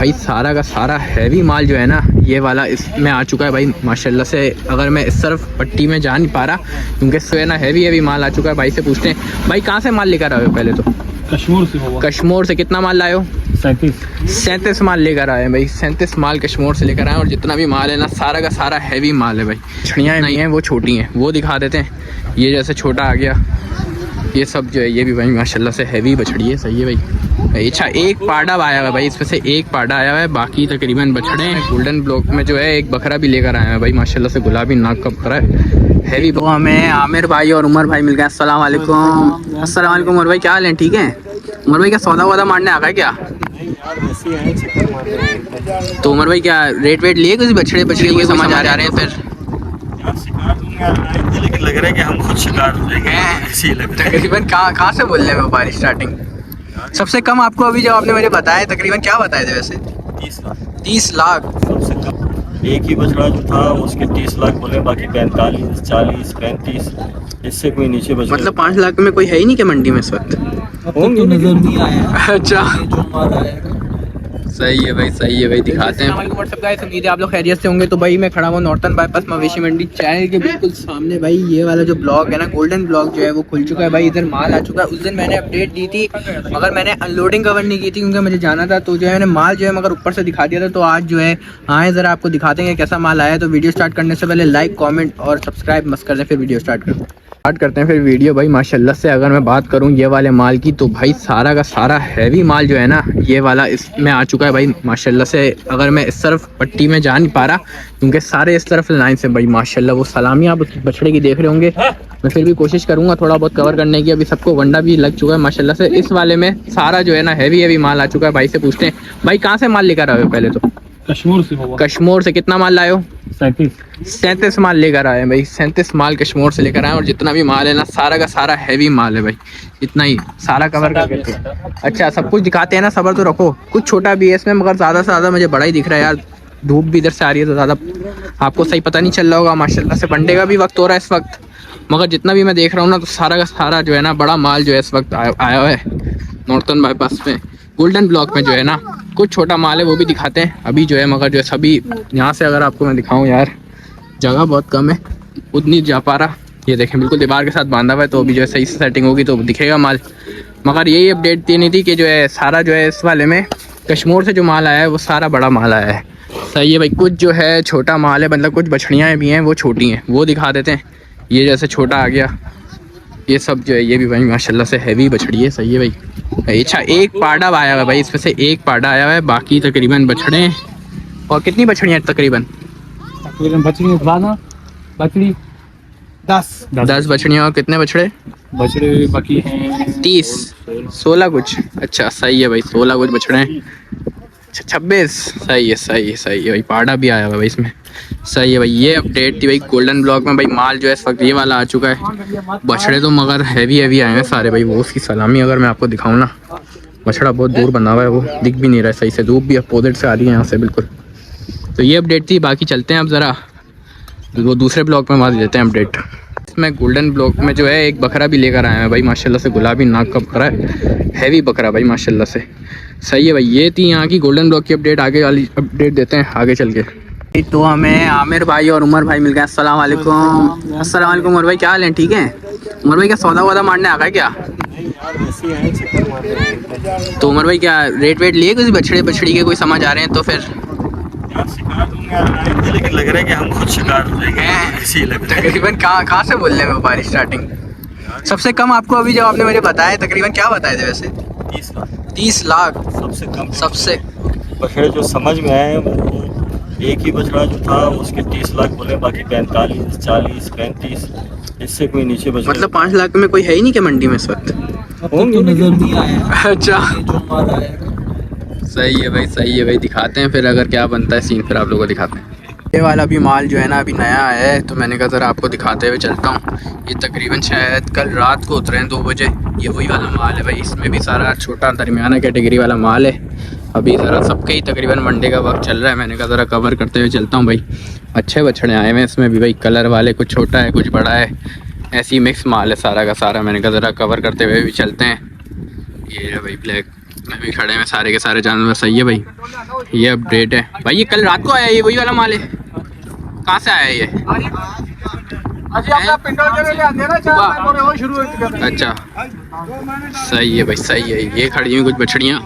भाई सारा का सारा हैवी माल जो है ना ये वाला इसमें आ चुका है भाई माशाल्लाह से। अगर मैं इस तरफ पट्टी में जा नहीं पा रहा क्योंकि जो है ना हैवी माल आ चुका है। भाई से पूछते हैं, भाई कहाँ से माल लेकर आए हो? पहले तो कश्मीर से हुआ। कश्मीर से कितना माल लाए हो? 37 माल लेकर आए हैं भाई। 37 माल कश्मीर से लेकर आए और जितना भी माल है ना सारा का सारा हैवी माल है भाई। छड़ियाँ नहीं हैं, वो छोटी हैं, वो दिखा देते हैं। ये जैसे छोटा आ गया, ये सब जो है ये भी भाई माशाल्लाह से हैवी बछड़ी है। सही है भाई। अच्छा एक पाड़ा आया हुआ है भाई, इसमें से एक पाड़ा आया हुआ है, बाकी तकरीबन बछड़े हैं। गोल्डन ब्लॉक में जो है एक बकरा भी लेकर आए हैं भाई माशाल्लाह से, गुलाबी नाक का बकरा है हैवी। तो हमें आमिर भाई और उमर भाई मिल गए। अस्सलाम वालेकुम। अस्सलाम वालेकुम उमर भाई, क्या हाल है? ठीक है उमर भाई, क्या सौदा वौदा मारने आ गए क्या? तो उमर भाई क्या रेट वेट लिए कुछ बछड़े कोई समझ आ रहे हैं? फिर लेकिन लग रहा है कि हम खुद शिकार हैं। तकरीबन कहाँ से बोल रहे हैं व्यापारी? स्टार्टिंग सबसे कम आपको अभी जब आपने मुझे बताया तकरीबन क्या बताए थे वैसे? 30 लाख सबसे कम। एक ही बछड़ा जो था उसके 30 लाख बोले, बाकी 45, 40, 35, इससे कोई नीचे बच। मतलब 5 लाख में कोई है ही नहीं क्या मंडी में इस वक्त? होंगे, नजर नहीं आया। अच्छा सही है भाई, सही है भाई, दिखाते हैं। व्हाट्सअप गाइस, उम्मीद है आप लोग खैरियत से होंगे। तो भाई मैं खड़ा हूँ नॉर्थन बाईपास मवेशी मंडी चैनल के बिल्कुल सामने। भाई ये वाला जो ब्लॉक है ना गोल्डन ब्लॉक जो है वो खुल चुका है भाई। इधर माल आ चुका है। उस दिन मैंने अपडेट दी थी मगर मैंने अनलोडिंग कवर नहीं की थी क्योंकि मुझे जाना था। तो जो है मैंने माल जो है मगर ऊपर से दिखा दिया था। तो आज जो है आए ज़रा आपको दिखाते हैं कैसा माल आया है। तो वीडियो स्टार्ट करने से पहले लाइक कॉमेंट और सब्सक्राइब मस्त कर दें, फिर वीडियो स्टार्ट करते हैं फिर वीडियो। भाई माशाल्लाह से अगर मैं बात करूं ये वाले माल की तो भाई सारा का सारा हैवी माल जो है ना ये वाला इसमें आ चुका है भाई माशाल्लाह से। अगर मैं इस तरफ पट्टी में जा नहीं पा रहा क्योंकि सारे इस तरफ लाइन से भाई माशाल्लाह। वो सलामी आप उस बछड़े की देख रहे होंगे, मैं फिर भी कोशिश करूंगा थोड़ा बहुत कवर करने की। अभी सबको वंडा भी लग चुका है माशाल्लाह से। इस वाले में सारा जो है ना हैवी माल आ चुका है। भाई से पूछते हैं, भाई कहाँ से माल लेकर आए हो? पहले तो कश्मीर से हुआ। कश्मीर से कितना माल लाए हो? 37 माल लेकर आए हैं भाई। 37 माल कश्मीर से लेकर आए और जितना भी माल है ना सारा का सारा हैवी माल है भाई। इतना ही सारा कवर करके। अच्छा सब कुछ दिखाते हैं ना, सबर तो रखो। कुछ छोटा भी है इसमें मगर ज़्यादा से ज़्यादा मुझे बड़ा ही दिख रहा है यार। धूप भी इधर से आ रही है तो ज़्यादा आपको सही पता नहीं चल रहा होगा माशाल्लाह से। वनडे का भी वक्त हो रहा है इस वक्त, मगर जितना भी मैं देख रहा हूँ ना तो सारा का सारा जो है ना बड़ा माल जो है इस वक्त आया हुआ है नॉर्थन बाईपास में गोल्डन ब्लॉक में जो है ना। कुछ छोटा माल है वो भी दिखाते हैं अभी जो है, मगर जो है सभी यहाँ से अगर आपको मैं दिखाऊं यार जगह बहुत कम है, उतनी जा पा रहा। ये देखें बिल्कुल दीवार के साथ बांधा हुआ है। तो अभी जो है सही से सेटिंग होगी तो दिखेगा माल। मगर यही अपडेट देनी थी कि जो है सारा जो है इस वाले में कश्मीर से जो माल आया है वो सारा बड़ा माल आया है। सही है भाई। कुछ जो है छोटा माल है, मतलब कुछ बछड़ियाँ भी हैं वो छोटी हैं, वो दिखा देते हैं। ये जैसे छोटा आ गया, ये सब जो है ये भी भाई माशाल्लाह से हैवी बछड़ी है। सही है भाई। अच्छा एक पाड़ा आया हुआ है भाई, इसमें से एक पाड़ा आया हुआ है, बाकी तकरीबन बछड़े हैं। और कितनी बछड़ियाँ तकरीबन? बछड़ी 10 बछड़ियाँ। और कितने बछड़े? बछड़े बाकी हैं 30 16 कुछ। अच्छा सही है भाई, 16 कुछ बछड़े हैं। अच्छा 26। सही है भाई। पाड़ा भी आया हुआ है भाई इसमें। सही है भाई। ये अपडेट थी भाई गोल्डन ब्लॉक में। भाई माल जो है इस वक्त ये वाला आ चुका है। बछड़े तो मगर हैवी आए हैं सारे भाई। वो उसकी सलामी अगर मैं आपको दिखाऊं ना, बछड़ा बहुत दूर बना हुआ है, वो दिख भी नहीं रहा है सही से। धूप भी अपोजिट से आ रही है यहाँ से बिल्कुल। तो ये अपडेट थी। बाकी चलते हैं अब ज़रा वो दूसरे ब्लॉक में वहाँ देते हैं अपडेट। इसमें गोल्डन ब्लॉक में जो है एक बकरा भी लेकर आए हैं भाई माशाल्लाह से। गुलाबी नाक का बकरा है, हैवी बकरा भाई माशाल्लाह से। सही है भाई। ये थी यहाँ की गोल्डन ब्लॉक की अपडेट। आगे वाली अपडेट देते हैं आगे चल के। तो हमें आमिर भाई और उमर भाई मिल गए। अस्सलाम वालेकुम। अस्सलाम वालेकुम उमर भाई, क्या हाल है? ठीक है उमर भाई, क्या सौदा वौदा मारने आ गए क्या? तो उमर भाई क्या रेट वेट लिए कुछ बछड़ी के कोई समझ आ रहे हैं? तो फिर लेकिन लग रहा है कि हम खुद शिकार हैं। तकरीबन कहाँ से बोल रहे हैं व्यापारी? स्टार्टिंग सबसे कम आपको अभी जब आपने मुझे बताया तकरीबन क्या बताए थे वैसे? 30 लाख सबसे कम। सबसे बछड़े जो समझ में आए वो एक ही बछड़ा जो था उसके 30 लाख बोले, बाकी 45, 40, 35, इससे कोई नीचे बच। मतलब 5 लाख में कोई है ही नहीं क्या मंडी में इस वक्त? होंगे, नजर नहीं आया। अच्छा सही है भाई, दिखाते हैं फिर अगर क्या बनता है सीन, फिर आप लोगों को दिखाते हैं। ये वाला भी माल जो है ना अभी नया है तो मैंने कहा ज़रा आपको दिखाते हुए चलता हूँ। ये तकरीबन शायद कल रात को उतरे हैं 2 बजे। ये वही वाला माल है भाई। इसमें भी सारा छोटा दरमियाना कैटेगरी वाला माल है। अभी ज़रा सबके ही तकरीबन मंडे का वक्त चल रहा है। मैंने कहा ज़रा कवर करते हुए चलता हूँ भाई। अच्छे बछड़े आए हुए हैं इसमें भी भाई, कलर वाले, कुछ छोटा है कुछ बड़ा है, ऐसी मिक्स माल है सारा का सारा। मैंने कहा ज़रा कवर करते हुए भी चलते हैं। ये है भाई ब्लैक में भी खड़े हैं सारे के सारे जानवर। सही है भाई, ये अपडेट है भाई। ये कल रात को आया, ये वही वाला माल है? कहाँ से आया ये? अच्छा सही है भाई, सही है। ये खड़ी हुई कुछ बछड़ियाँ,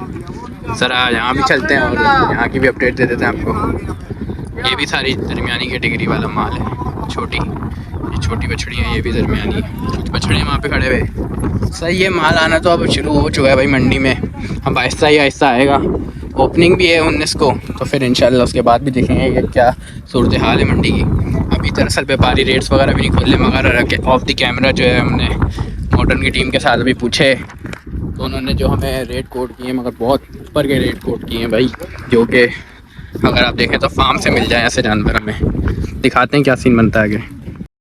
ज़रा यहाँ भी चलते हैं और यहाँ की भी अपडेट दे देते हैं आपको। ये भी सारी दरमियानी कैटेगरी वाला माल है। छोटी, ये छोटी बछड़ियाँ, ये भी दरमियानी, कुछ बछड़े वहाँ पे खड़े हुए। सही है, माल आना तो अब शुरू हो चुका है भाई मंडी में। अब आहिस्ता ही आहिस्ता आएगा। ओपनिंग भी है 19 को, तो फिर इंशाल्लाह उसके बाद भी देखेंगे कि क्या सूरत हाल है मंडी की। अभी दरअसल व्यापारी रेट्स वगैरह भी नहीं खोले, मगर ऑफ द कैमरा जो है हमने मॉडर्न की टीम के साथ अभी पूछे, तो उन्होंने जो हमें रेट कोट किए, मगर बहुत ऊपर के रेट कोट किए हैं भाई, जो कि अगर आप देखें तो फार्म से मिल जाए ऐसे जानवर। हमें दिखाते हैं क्या सीन बनता है आगे।